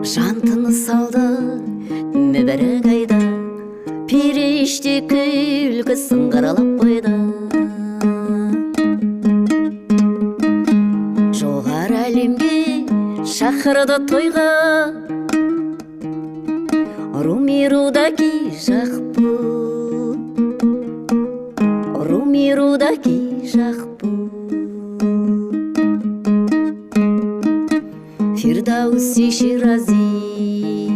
Жан тыныс алды мүбәрәк айда, періште күлкісін қаралап қойды. Жоғары әлемге шақырды тойға, Румирудаки жақпу, Румирудаки жақпу. Фирдауси Ширази,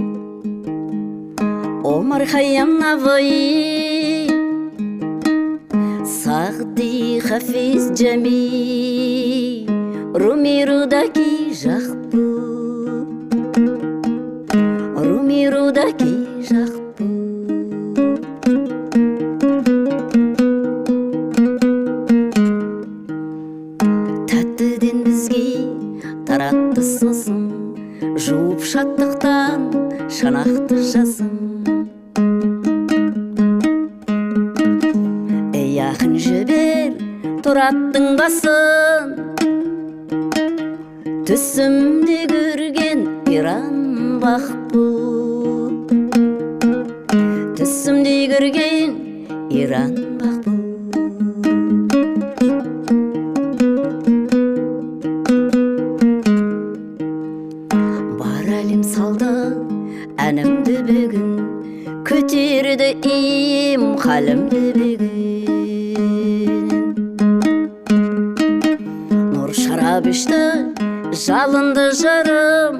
Омар Хайям Наваи, Сағди Хафиз Джами, Румирудаки жақпу, Румирудаки жақпу. Тәттіден бізге таратты сосын, жуып шаттықтан шанақты жасын. Ей ақын жібер тұраттың басын, түсімде көрген Иран бақ бұл, түсімде көрген Иран бақ бұл. Бар әлем салды әнімді бүгін, көтерді иім қалімді бүгін. Нұр шарап ішті жалынды жырым,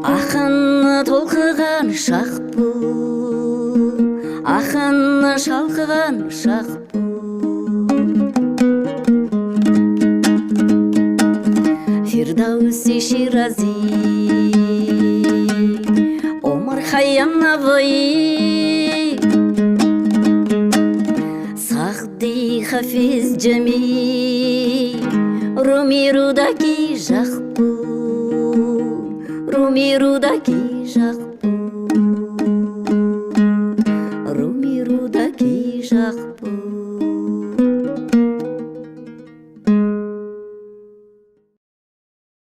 ақынны толқыған шақ бұл, ақынны шалқыған шақ бұл. Фирдауси Ширази, Омар Хайям Наваи, Сағди Хафиз Джами, Румирудаки жақпу, Румирудаки жақпу.